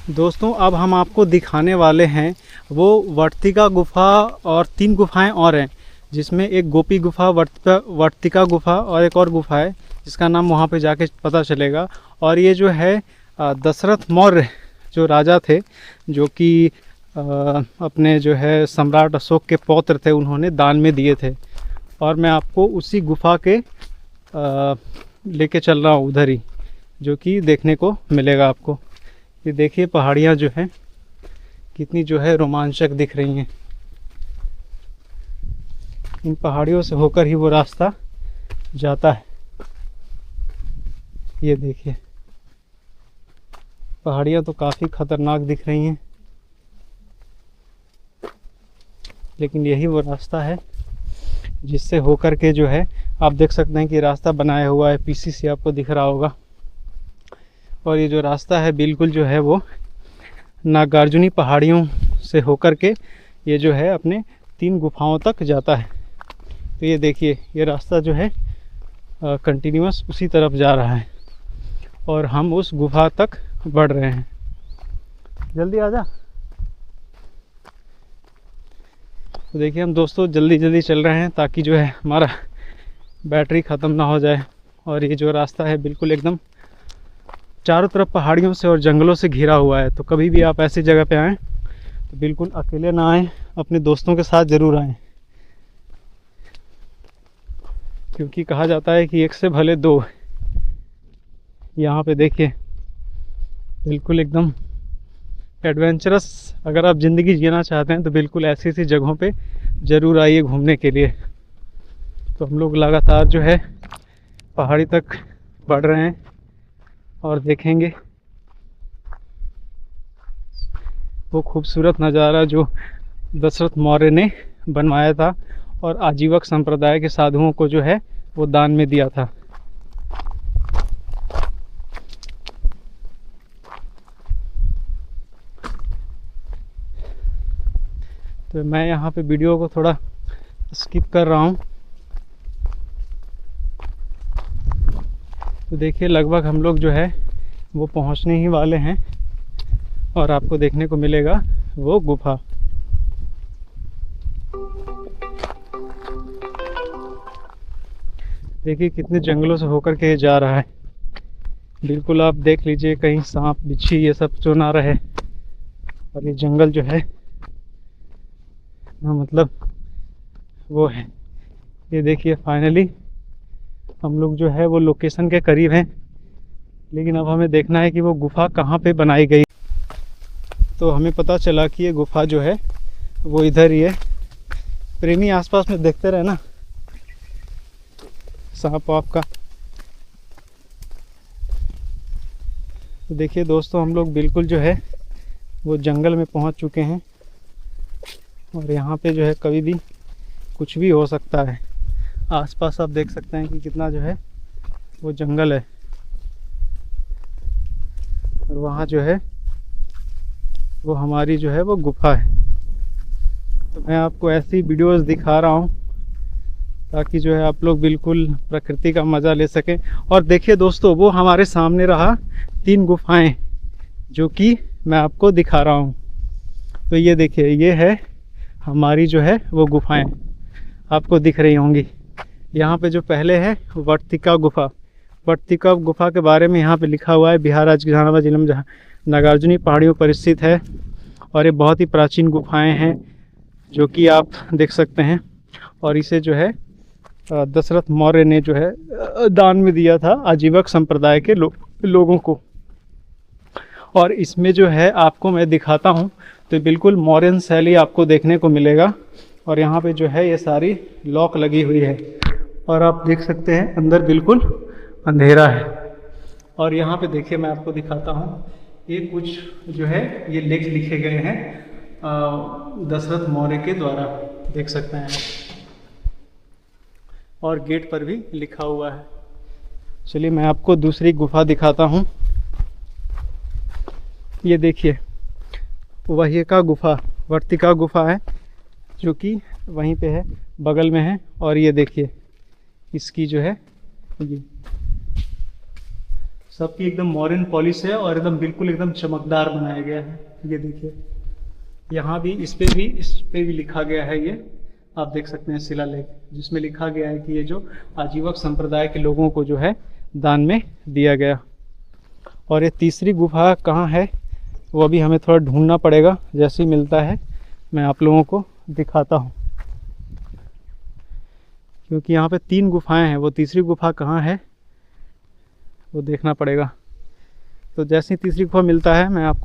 दोस्तों अब हम आपको दिखाने वाले हैं वो वर्तिका गुफा और 3 गुफाएं और हैं, जिसमें एक गोपी गुफा, वर्तिका गुफा और एक और गुफा है जिसका नाम वहाँ पे जाके पता चलेगा। और ये जो है दशरथ मौर्य जो राजा थे, जो कि अपने जो है सम्राट अशोक के पौत्र थे, उन्होंने दान में दिए थे। और मैं आपको उसी गुफा के लेके चल रहा हूँ उधर ही, जो कि देखने को मिलेगा आपको। ये देखिए पहाड़ियाँ जो हैं कितनी जो है रोमांचक दिख रही हैं। इन पहाड़ियों से होकर ही वो रास्ता जाता है। ये देखिए पहाड़ियाँ तो काफ़ी खतरनाक दिख रही हैं, लेकिन यही वो रास्ता है जिससे होकर के जो है आप देख सकते हैं कि रास्ता बनाया हुआ है। पीसीसी आपको दिख रहा होगा। और ये जो रास्ता है बिल्कुल जो है वो नागार्जुनी पहाड़ियों से होकर के ये जो है अपने 3 गुफाओं तक जाता है। तो ये देखिए ये रास्ता जो है कंटिन्यूअस उसी तरफ जा रहा है और हम उस गुफा तक बढ़ रहे हैं। जल्दी आ जा। तो देखिए हम दोस्तों जल्दी जल्दी चल रहे हैं ताकि जो है हमारा बैटरी ख़त्म ना हो जाए। और ये जो रास्ता है बिल्कुल एकदम चारों तरफ पहाड़ियों से और जंगलों से घिरा हुआ है। तो कभी भी आप ऐसी जगह पे आएँ तो बिल्कुल अकेले ना आएँ, अपने दोस्तों के साथ ज़रूर आएँ, क्योंकि कहा जाता है कि 1 से भले 2। यहाँ पे देखिए बिल्कुल एकदम एडवेंचरस, अगर आप ज़िंदगी जीना चाहते हैं तो बिल्कुल ऐसी ऐसी जगहों पे ज़रूर आइए घूमने के लिए। तो हम लोग लगातार जो है पहाड़ी तक बढ़ रहे हैं और देखेंगे वो खूबसूरत नज़ारा जो दशरथ मौर्य ने बनवाया था और आजीवक संप्रदाय के साधुओं को जो है वो दान में दिया था। तो मैं यहाँ पे वीडियो को थोड़ा स्किप कर रहा हूँ। तो देखिए लगभग हम लोग जो है वो पहुँचने ही वाले हैं और आपको देखने को मिलेगा वो गुफा। देखिए कितने जंगलों से होकर के जा रहा है। बिल्कुल आप देख लीजिए कहीं सांप बिच्छी ये सब तो ना रहे। और ये जंगल जो है मतलब वो है। ये देखिए फाइनली हम लोग जो है वो लोकेशन के करीब हैं, लेकिन अब हमें देखना है कि वो गुफा कहाँ पे बनाई गई। तो हमें पता चला कि ये गुफा जो है वो इधर ही है। प्रेमी आसपास में देखते रहे ना सांप आपका। तो देखिए दोस्तों हम लोग बिल्कुल जो है वो जंगल में पहुंच चुके हैं और यहाँ पे जो है कभी भी कुछ भी हो सकता है। आसपास आप देख सकते हैं कि कितना जो है वो जंगल है और वहाँ जो है वो हमारी जो है वो गुफा है। तो मैं आपको ऐसी वीडियोस दिखा रहा हूँ ताकि जो है आप लोग बिल्कुल प्रकृति का मज़ा ले सकें। और देखिए दोस्तों वो हमारे सामने रहा 3 गुफाएं जो कि मैं आपको दिखा रहा हूँ। तो ये देखिए ये है हमारी जो है वो गुफाएं आपको दिख रही होंगी। यहाँ पे जो पहले है वर्तिका गुफा। वर्तिका गुफा के बारे में यहाँ पे लिखा हुआ है बिहार राज्य के जहानाबाद जिले में नागार्जुनी पहाड़ियों पर स्थित है और ये बहुत ही प्राचीन गुफाएं हैं जो कि आप देख सकते हैं। और इसे जो है दशरथ मौर्य ने जो है दान में दिया था आजीवक संप्रदाय के लोगों को। और इसमें जो है आपको मैं दिखाता हूँ तो बिल्कुल मॉडर्न शैली आपको देखने को मिलेगा। और यहाँ पे जो है ये सारी लॉक लगी हुई है और आप देख सकते हैं अंदर बिल्कुल अंधेरा है। और यहाँ पे देखिए मैं आपको दिखाता हूँ ये कुछ जो है ये लेख लिखे गए हैं दशरथ मौर्य के द्वारा, देख सकते हैं। और गेट पर भी लिखा हुआ है। चलिए मैं आपको दूसरी गुफा दिखाता हूँ। ये देखिए वही का गुफा वर्तिका गुफा है जो कि वहीं पे है, बगल में है। और ये देखिए इसकी जो है ये सबकी एकदम मॉडर्न पॉलिश है और एकदम बिल्कुल एकदम चमकदार बनाया गया है। ये देखिए, यहाँ भी इस पे भी लिखा गया है, ये आप देख सकते हैं शिलालेख, जिसमें लिखा गया है कि ये जो आजीवक संप्रदाय के लोगों को जो है दान में दिया गया। और ये तीसरी गुफा कहाँ है वो अभी हमें थोड़ा ढूंढना पड़ेगा, जैसे ही मिलता है मैं आप लोगों को दिखाता हूँ, क्योंकि यहाँ पे 3 गुफाएं हैं, वो तीसरी गुफा कहाँ है वो देखना पड़ेगा। तो जैसे ही तीसरी गुफा मिलता है मैं आपको